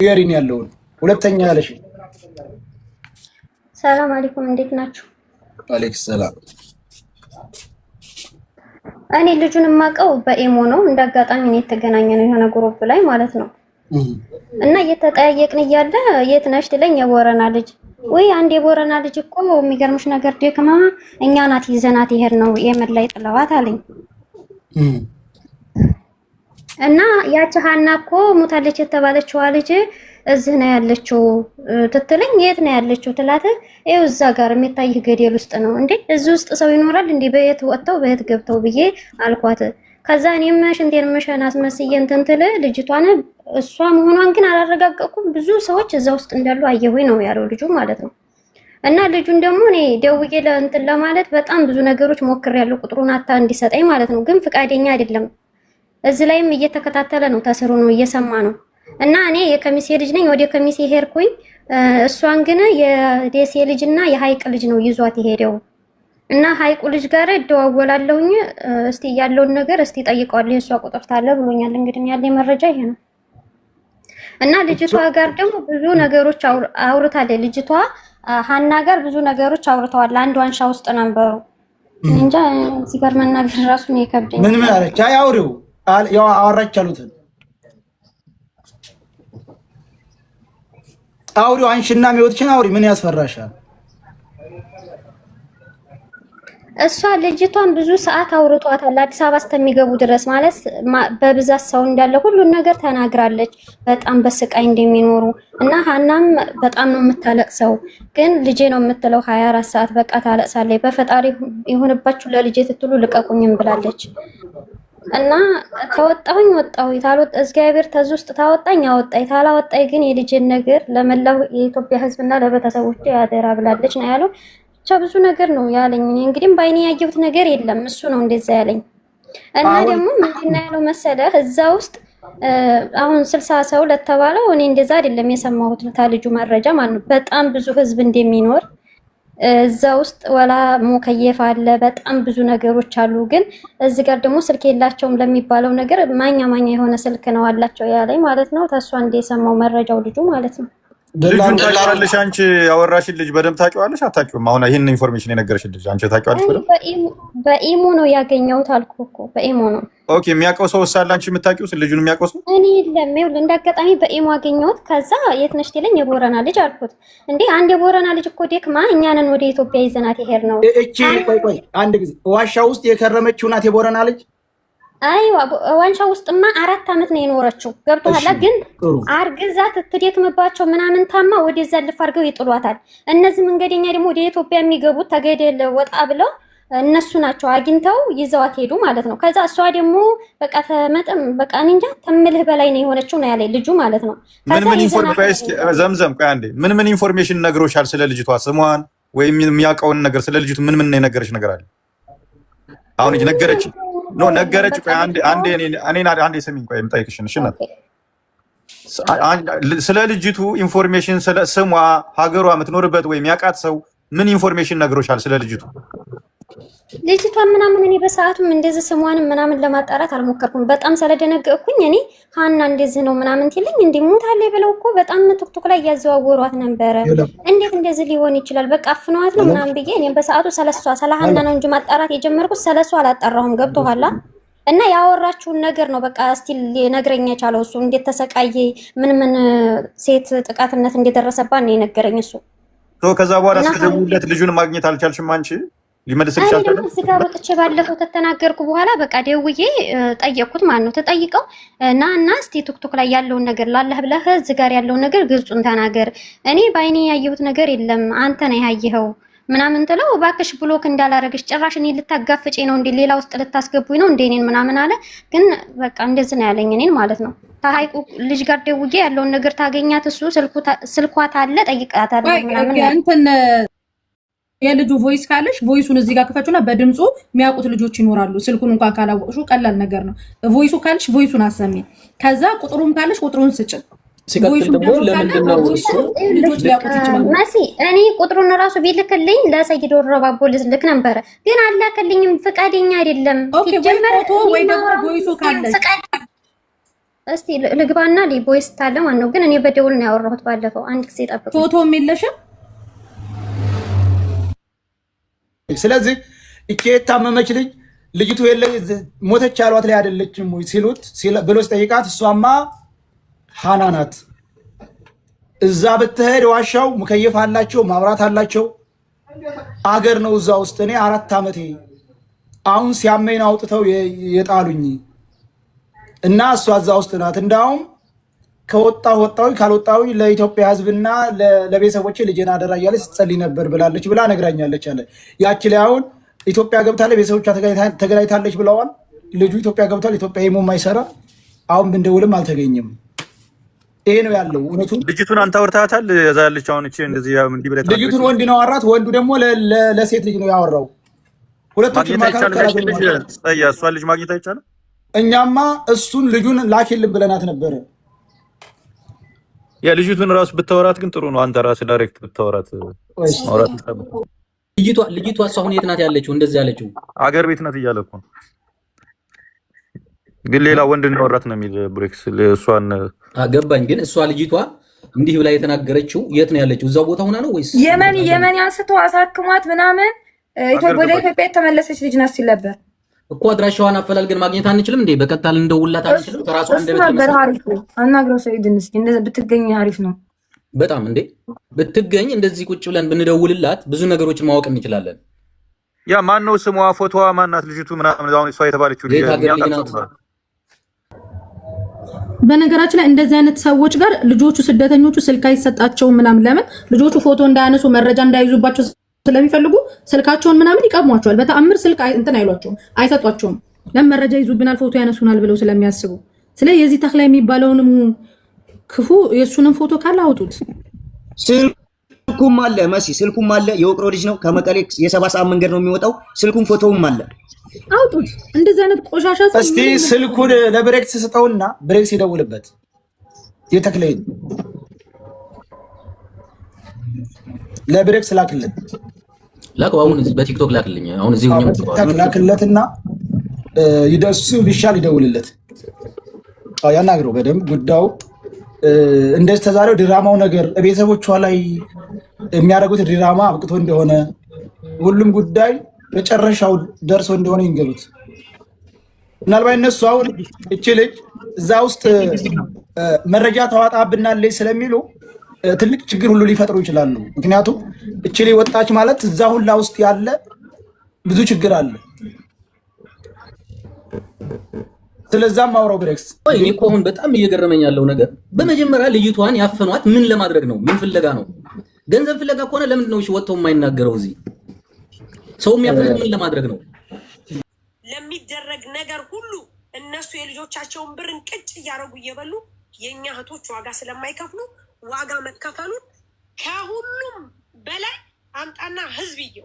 ይሪን ያለውን ሁለተኛ ያለሽ ሰላም አለይኩም እንዴት ናችሁ? አለይኩም ሰላም። እኔ ልጁን የማውቀው በኢሞ ነው። እንዳጋጣሚ ነው የተገናኘነው የሆነ ግሩፕ ላይ ማለት ነው። እና እየተጠያየቅን እያለ የት ነሽ ትለኝ የቦረና ልጅ ወይ አንድ የቦረና ልጅ እኮ የሚገርምሽ ነገር ደክማ እኛ ናት ይዘናት ይሄድ ነው የመን ላይ ጥለዋት አለኝ። እና ያቺ ሀና እኮ ሙታለች የተባለችው ልጅ እዚህ ነው ያለችው ትትለኝ የት ነው ያለችው ትላት ይኸው እዛ ጋር የሚታይ ገደል ውስጥ ነው እንዴ እዚህ ውስጥ ሰው ይኖራል እንዴ በየት ወጥተው በየት ገብተው ብዬ አልኳት። ከዛ እኔም ሽንቴን መሸን አስመስዬ እንትን ትል ልጅቷን እሷ መሆኗን ግን አላረጋገጥኩም። ብዙ ሰዎች እዛ ውስጥ እንዳሉ አየሁኝ ነው ያለው ልጁ ማለት ነው። እና ልጁን ደግሞ እኔ ደውዬ ለእንትን ለማለት በጣም ብዙ ነገሮች ሞክሬያለሁ ቁጥሩን አታ እንዲሰጠኝ ማለት ነው። ግን ፍቃደኛ አይደለም። እዚህ ላይም እየተከታተለ ነው ተስሩ ነው እየሰማ ነው። እና እኔ የከሚሴ ልጅ ነኝ ወደ ከሚሴ ሄድኩኝ። እሷን ግን የደሴ ልጅና የሀይቅ ልጅ ነው ይዟት የሄደው። እና ሀይቁ ልጅ ጋር እደዋወላለሁኝ እስቲ ያለውን ነገር እስቲ ጠይቀዋለሁ የሷ ቁጥር ታለ ብሎኛል። እንግዲህ ያለኝ መረጃ ይሄ ነው። እና ልጅቷ ጋር ደግሞ ብዙ ነገሮች አውርታለች። ልጅቷ ሀና ጋር ብዙ ነገሮች አውርተዋል። አንድ ዋንሻ ውስጥ ነበሩ። እንጃ እዚህ ጋር መናገር ራሱ ነው የከብደኝ። ምን አለች? አይ አውሪው ያው አወራች አሉትን አውሪው አንቺና ሚወጥሽን አውሪ። ምን ያስፈራሻል? እሷ ልጅቷን ብዙ ሰዓት አውርቷታል። አዲስ አበባ እስከሚገቡ ድረስ ማለት በብዛት ሰው እንዳለ ሁሉን ነገር ተናግራለች። በጣም በስቃይ እንደሚኖሩ እና ሀናም በጣም ነው የምታለቅሰው። ግን ልጄ ነው የምትለው 24 ሰዓት በቃ ታለቅሳለች። በፈጣሪ ይሁንባችሁ ለልጄ ትትሉ ልቀቁኝም ብላለች። እና ከወጣሁኝ ወጣሁ ታልወጣ እግዚአብሔር ተዝ ውስጥ ታወጣኝ አወጣኝ ታላወጣኝ ግን የልጄን ነገር ለመላው የኢትዮጵያ ሕዝብና ለቤተሰቦቼ ያደራ ብላለች ነው ያለው። ብቻ ብዙ ነገር ነው ያለኝ። እኔ እንግዲህ ባይኔ ያየሁት ነገር የለም እሱ ነው እንደዛ ያለኝ። እና ደግሞ ምንድን ነው ያለው መሰለህ እዛ ውስጥ አሁን 60 ሰው ለተባለው እኔ እንደዛ አይደለም የሰማሁት ታልጁ መረጃ ማለት ነው። በጣም ብዙ ሕዝብ እንደሚኖር እዛ ውስጥ ወላ ሙከየፍ አለ በጣም ብዙ ነገሮች አሉ። ግን እዚህ ጋር ደግሞ ስልክ የላቸውም ለሚባለው ነገር ማኛ የሆነ ስልክ ነው አላቸው ያለኝ ማለት ነው። ተሷ እንደሰማው መረጃው ልጁ ማለት ነው። ልጁን ታውቂዋለሽ አንቺ? ያወራሽን ልጅ በደምብ ታውቂዋለሽ አታውቂውም? አሁን ይሄን ኢንፎርሜሽን የነገረሽን ልጅ አንቺ ታውቂዋለሽ? በኢሞ ነው ያገኘሁት አልኩህ እኮ በኢሞ ነው። ኦኬ የሚያውቀው ሰው ሳለ አንቺ የምታውቂው ልጁን የሚያውቀው ሰው? እኔ የለም ይኸውልህ እንዳጋጣሚ በኢሞ አገኘሁት። ከዛ የት ነሽ ትለኝ የቦረና ልጅ አልኩት። እንዴ አንድ የቦረና ልጅ እኮ ደክማ እኛንን ወደ ኢትዮጵያ ይዘናት ይሄድ ነው። እቺ ቆይ አንድ ጊዜ ዋሻ ውስጥ የከረመችው ናት የቦረና ልጅ? አይዋ ዋንሻ ውስጥማ 4 አመት ነው የኖረችው። ገብቶሃል? ግን አርግዛ ትደክምባቸው ምናምን ታማ ወደዛ ልፍ አድርገው ይጥሏታል። እነዚህ መንገደኛ ደግሞ ወደ ኢትዮጵያ የሚገቡት ተገደል ወጣ ብለው እነሱ ናቸው አግኝተው ይዘዋት ሄዱ ማለት ነው። ከዛ እሷ ደግሞ በቃ ተመጠም በቃ እንጃ ተምልህ በላይ ነው የሆነችው ነው ያለኝ ልጁ ማለት ነው። ምን ኢንፎርሜሽን ዘምዘም ቆይ አንዴ ምን ኢንፎርሜሽን ነግሮሻል ስለ ልጅቷ? ስሟን ወይም የሚያውቀውን ነገር ስለ ልጅቱ ምን የነገረች ነገር አለ? አሁን እጅ ነገረች ኖ ነገረች። ቆይ አንዴ ስሚኝ ቆይ የምጠይቅሽን እሺ። ስለ ልጅቱ ኢንፎርሜሽን ስለ ስሟ፣ ሀገሯ፣ የምትኖርበት ወይም ያውቃት ሰው ምን ኢንፎርሜሽን ነግሮሻል ስለ ልጅቱ? ልጅቷ ምናምን እኔ በሰዓቱም እንደዚህ ስሟንም ምናምን ለማጣራት አልሞከርኩም። በጣም ስለደነገጥኩኝ እኔ ሀና እንደዚህ ነው ምናምን ትልኝ እንዲሞታለ ብለው እኮ በጣም ቲክቶክ ላይ ያዘዋወሯት ነበረ። እንዴት እንደዚህ ሊሆን ይችላል? በቃ አፍነዋት ነው ምናምን ብዬ እኔም በሰዓቱ ስለ ሀና ነው እንጂ ማጣራት የጀመርኩት ስለሷ አላጣራሁም። ገብቶሃል? እና ያወራችውን ነገር ነው በቃ ስቲል ሊነግረኝ የቻለው እሱ እንዴት ተሰቃየ ምን ሴት ጥቃትነት እንደደረሰባት ነው የነገረኝ እሱ። ከዛ በኋላ ስለደውለት ልጁን ማግኘት አልቻልሽም አንቺ? ሊመልስልሽ አልቻለም። እዚህ ጋር ወጥቼ ባለፈው ተተናገርኩ በኋላ በቃ ደውዬ ጠየቅኩት ማለት ነው። ተጠይቀው እና እስቲ ቲክቶክ ላይ ያለውን ነገር ላላህ ብለህ እዚህ ጋር ያለውን ነገር ግልጹን ተናገር። እኔ ባይኔ ያየሁት ነገር የለም አንተ ነህ ያየኸው ምናምን ትለው እባክሽ ብሎክ እንዳላረግሽ ጭራሽ እኔ ልታጋፍጪ ነው እንዴ ሌላ ውስጥ ልታስገቡኝ ነው እንዴ እኔን ምናምን አለ። ግን በቃ እንደዚህ ነው ያለኝ እኔን ማለት ነው። ታሃይቁ ልጅ ጋር ደውዬ ያለውን ነገር ታገኛት እሱ ስልኳ ታለ ጠይቃታለሁ ምናምን እንትን የልጁ ቮይስ ካለሽ ቮይሱን እዚህ ጋር ክፈቹና በድምጹ የሚያውቁት ልጆች ይኖራሉ። ስልኩን እንኳን ካላወቅሹ ቀላል ነገር ነው። ቮይሱ ካለሽ ቮይሱን አሰሚ። ከዛ ቁጥሩን ካለሽ ቁጥሩን ስጭ። ሲቀጥል ደግሞ ለምንድን ነው እሱ ልጆች ሊያውቁት ይችላሉ? መሲ እኔ ቁጥሩን ራሱ ቢልክልኝ ለሰይድ ወረባቦ ልክ ነበረ፣ ግን አላከልኝም። ፍቃደኛ አይደለም። ኦኬ ወይ ፎቶ ወይ ደግሞ ቮይሱ ካለሽ እስቲ ልግባና ሊቦይስ ታለ ማን ነው ግን እኔ በደውል ነው ያወራሁት ባለፈው አንድ ጊዜ ጠብቁ ፎቶም የለሽም ስለዚህ እቺ የታመመች ልጅቱ የለ ሞተች ያሏት ላይ አይደለችም ወይ ሲሉት ብሎ ሲጠይቃት እሷማ ሃና ናት እዛ ብትሄድ ዋሻው ሙከየፍ አላቸው ማብራት አላቸው አገር ነው እዛ ውስጥ እኔ 4 ዓመቴ አሁን ሲያመኝ አውጥተው የጣሉኝ እና እሷ እዛ ውስጥ ናት እንዳውም ከወጣው ካልወጣው ለኢትዮጵያ ሕዝብና ለቤተሰቦቼ ልጄን አደራ እያለች ስትጸልይ ነበር ብላለች ብላ ነግራኛለች አለ ያቺ ላይ አሁን ኢትዮጵያ ገብታለች ቤተሰቦቿ ተገናኝታለች ብለዋል ልጁ ኢትዮጵያ ገብታለች ኢትዮጵያ የማይሰራ አሁን ብንደውልም አልተገኘም ይሄ ነው ያለው እውነቱ ልጅቱን አንተ አውርታታል እዛ ያለች አሁን እቺ እንደዚህ እንዲህ ብለህ ልጅቱን ወንድ ነው አወራት ወንዱ ደግሞ ለሴት ልጅ ነው ያወራው ሁለቱም እሷ ልጅ ማግኘት አይቻልም እኛማ እሱን ልጁን ላኪልን ብለናት ነበር የልጅቱን ራሱ ብታወራት ግን ጥሩ ነው አንተ ራስህ ዳይሬክት ብታወራት አውራት ልጅቷ አሁን የት ናት ያለችው እንደዚህ ያለችው አገር ቤት ናት እያለ እኮ ግን ሌላ ወንድ እንዳወራት ነው የሚል ብሬክስ ለሷን አገባኝ ግን እሷ ልጅቷ እንዲህ ብላ የተናገረችው የት ነው ያለችው እዛው ቦታ ሆና ነው ወይስ የመን አንስቶ አሳክሟት ምናምን ወደ ኢትዮጵያ የተመለሰች ልጅ ናት ሲል ነበር እኮ አድራሻዋን አፈላልገን ማግኘት አንችልም እንዴ በቀጣል እንደውላት አንችልም ተራሱ እንደበት ነበር አሪፍ ነው አናግረው ሰይድን እስኪ እንደዚህ ብትገኝ አሪፍ ነው በጣም እንዴ ብትገኝ እንደዚህ ቁጭ ብለን ብንደውልላት ብዙ ነገሮችን ማወቅ እንችላለን ያ ማን ነው ስሟ ፎቶዋ ማናት ልጅቱ ምናምን አሁን እሷ የተባለችው በነገራችን ላይ እንደዚህ አይነት ሰዎች ጋር ልጆቹ ስደተኞቹ ስልክ አይሰጣቸውም ምናምን ለምን ልጆቹ ፎቶ እንዳያነሱ መረጃ እንዳይዙባቸው ስለሚፈልጉ ስልካቸውን ምናምን ይቀሟቸዋል በተአምር ስልክ እንትን አይሏቸውም አይሰጧቸውም ለምን መረጃ ይዙብናል ፎቶ ያነሱናል ብለው ስለሚያስቡ ስለዚህ የዚህ ተክላ የሚባለውንም ክፉ የሱንም ፎቶ ካለ አውጡት ስልኩም አለ መሲ ስልኩም አለ የወቅሮ ልጅ ነው ከመቀሌ የ7 ሰዓት መንገድ ነው የሚወጣው ስልኩም ፎቶውም አለ አውጡት እንደዚህ አይነት ቆሻሻ እስቲ ስልኩን ለብሬክስ ስጠውና ብሬክስ ይደውልበት የተክለይ ለብሬክስ ላክለት አሁን እዚህ በቲክቶክ ላክልኝ አሁን እዚህ ሆኜ ላክለትና ይደሱ ቢሻል ይደውልለት ያናግረው በደንብ ጉዳዩ እንደዚህ ተዛሬው ድራማው ነገር ቤተሰቦቿ ላይ የሚያደርጉት ድራማ አብቅቶ እንደሆነ ሁሉም ጉዳይ መጨረሻው ደርሶ እንደሆነ ይንገሩት ምናልባት እነሱ አሁን እቺ ልጅ እዛ ውስጥ መረጃ ተዋጣብናለች ስለሚሉ ትልቅ ችግር ሁሉ ሊፈጥሩ ይችላሉ ምክንያቱም እቺ ልጅ ወጣች ማለት እዛ ሁላ ውስጥ ያለ ብዙ ችግር አለ ስለዛም አውራው ብሬክስ እኔ እኮ አሁን በጣም እየገረመኝ ያለው ነገር በመጀመሪያ ልጅቷን ያፈኗት ምን ለማድረግ ነው ምን ፍለጋ ነው ገንዘብ ፍለጋ ከሆነ ለምንድን ነው ወጥተው የማይናገረው እዚህ ሰው የሚያፈኑት ምን ለማድረግ ነው ለሚደረግ ነገር ሁሉ እነሱ የልጆቻቸውን ብርን ቅጭ እያረጉ እየበሉ የኛ እህቶች ዋጋ ስለማይከፍሉ ዋጋ መከፈሉን ከሁሉም በላይ አምጣና ህዝብዬ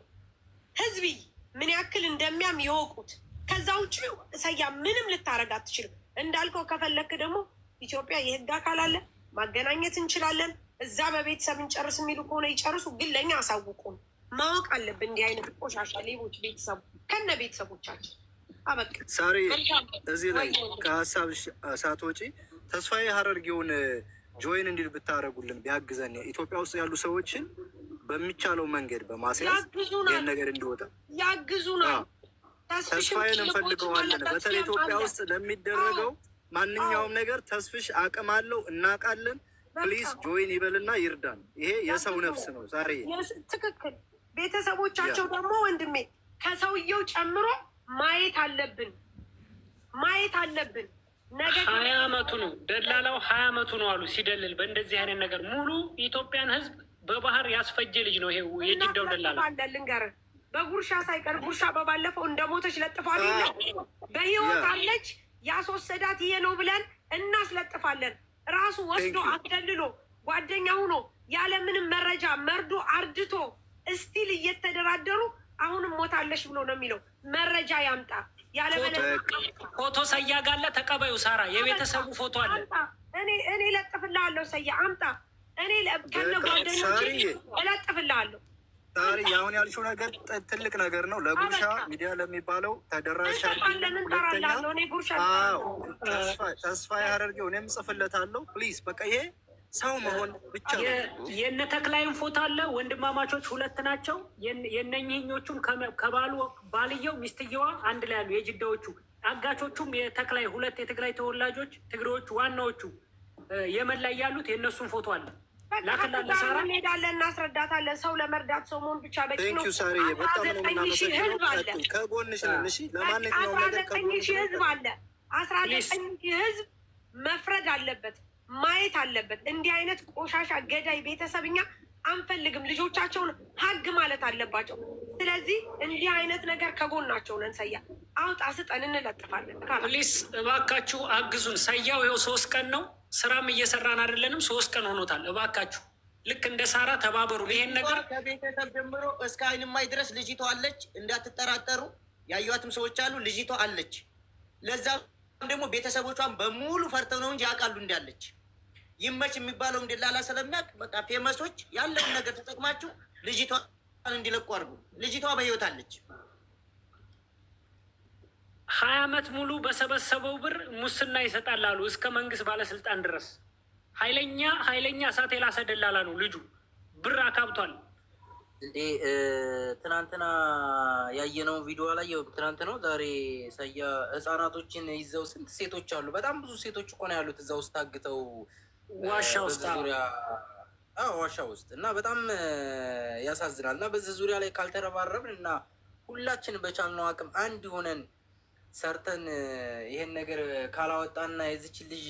ምን ያክል እንደሚያም ይወቁት ከዛ ውጪ ሰያ ምንም ልታረጋ አትችልም እንዳልከው ከፈለክ ደግሞ ኢትዮጵያ የህግ አካል አለ ማገናኘት እንችላለን እዛ በቤተሰብ እንጨርስ የሚሉ ከሆነ ይጨርሱ ግን ለኛ አሳውቁን ማወቅ አለብን እንዲህ አይነት ቆሻሻ ሌቦች ቤተሰቡ ከነ ቤተሰቦቻችን አበቃ ሳሪ እዚህ ላይ ከሀሳብ ሳትወጪ ተስፋዬ ሀረርጌውን ጆይን እንዲል ብታረጉልን ቢያግዘን ኢትዮጵያ ውስጥ ያሉ ሰዎችን በሚቻለው መንገድ በማስያዝ ይሄን ነገር እንዲወጣ ያግዙናል ተስፋዬን እንፈልገዋለን በተለይ ኢትዮጵያ ውስጥ ለሚደረገው ማንኛውም ነገር ተስፍሽ አቅም አለው እናውቃለን ፕሊዝ ጆይን ይበልና ይርዳን ይሄ የሰው ነፍስ ነው ዛሬ ትክክል ቤተሰቦቻቸው ደግሞ ወንድሜ ከሰውየው ጨምሮ ማየት አለብን ነገ 20 ዓመቱ ነው ደላላው 20 ዓመቱ ነው አሉ ሲደልል በእንደዚህ አይነት ነገር ሙሉ ኢትዮጵያን ህዝብ በባህር ያስፈጀ ልጅ ነው ይሄው የጅዳው ደላላ ልንገርህ በጉርሻ ሳይቀር ጉርሻ በባለፈው እንደሞተች ለጥፋሉ በህይወት አለች ያስወሰዳት ይሄ ነው ብለን እናስለጥፋለን ራሱ ወስዶ አስደልሎ ጓደኛ ሆኖ ያለ ምንም መረጃ መርዶ አርድቶ እስቲል እየተደራደሩ አሁንም ሞታለሽ ብሎ ነው የሚለው መረጃ ያምጣ ያለ ፎቶ ሰያ ጋለ ተቀበዩ ሳራ የቤተሰቡ ፎቶ አለ እኔ ለጥፍልሃለሁ ሰያ አምጣ እኔ ከነ ጓደኞቼ እለጥፍልሃለሁ ዛሬ ያሁን ያልሽው ነገር ትልቅ ነገር ነው። ለጉርሻ ሚዲያ ለሚባለው ተደራሽ ተስፋ ያደርገው እኔም ጽፍለታለሁ። ፕሊዝ በቃ ይሄ ሰው መሆን ብቻ ነው። የነ ተክላይም ፎቶ አለ። ወንድማማቾች 2 ናቸው። የነኝህኞቹም ባልየው ሚስትየዋ አንድ ላይ ያሉ የጅዳዎቹ አጋቾቹም የተክላይ 2 የትግራይ ተወላጆች ትግሬዎቹ ዋናዎቹ የመን ላይ ያሉት የእነሱን ፎቶ አለ። ላክላለ እንሄዳለን፣ እናስረዳታለን። ሰው ለመርዳት ሰው መሆን ብቻ በቂ ነው። ከጎንሽ ነን። እሺ ለማንኛውም ነገር 19,000 ህዝብ አለ። 19,000 ህዝብ መፍረድ አለበት፣ ማየት አለበት። እንዲህ አይነት ቆሻሻ ገዳይ ቤተሰብኛ አንፈልግም። ልጆቻቸውን ሀግ ማለት አለባቸው። ስለዚህ እንዲህ አይነት ነገር ከጎናቸው ነን። ሰያ አውጣ ስጠን፣ እንለጥፋለን። ፕሊስ እባካችሁ አግዙን። ሰያው ይኸው 3 ቀን ነው፣ ስራም እየሰራን አይደለንም። 3 ቀን ሆኖታል። እባካችሁ ልክ እንደ ሳራ ተባበሩ። ይሄን ነገር ከቤተሰብ ጀምሮ እስከ አይንማይ ድረስ ልጅቷ አለች፣ እንዳትጠራጠሩ። ያዩዋትም ሰዎች አሉ። ልጅቷ አለች። ለዛም ደግሞ ቤተሰቦቿን በሙሉ ፈርተው ነው እንጂ ያውቃሉ እንዳለች። ይመች የሚባለው እንደላላ ስለሚያውቅ በቃ ፌመሶች ያለውን ነገር ተጠቅማችሁ ልጅቷን እንዲለቁ አድርጉ። ልጅቷ በህይወት አለች። 20 ዓመት ሙሉ በሰበሰበው ብር ሙስና ይሰጣል አሉ እስከ መንግስት ባለስልጣን ድረስ። ኃይለኛ እሳት የላሰ ደላላ ነው ልጁ። ብር አካብቷል እንዴ። ትናንትና ያየነው ቪዲዮ ላይ ትናንት ነው ዛሬ ሰያ ህፃናቶችን ይዘው ስንት ሴቶች አሉ። በጣም ብዙ ሴቶች እኮ ነው ያሉት እዛ ውስጥ ታግተው ዋሻ ውስጥ ዙሪያ ዋሻ ውስጥ እና በጣም ያሳዝናል። እና በዚህ ዙሪያ ላይ ካልተረባረብን እና ሁላችን በቻልነው አቅም አንድ ሆነን ሰርተን ይሄን ነገር ካላወጣና የዚችን ልጅ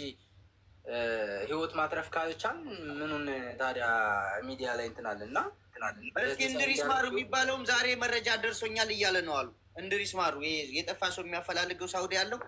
ህይወት ማትረፍ ካልቻል ምኑን ታዲያ ሚዲያ ላይ እንትናል እና እስኪ እንድሪስ ማሩ የሚባለውም ዛሬ መረጃ ደርሶኛል እያለ ነው አሉ። እንድሪስ ማሩ የጠፋ ሰው የሚያፈላልገው ሳውዲ ያለው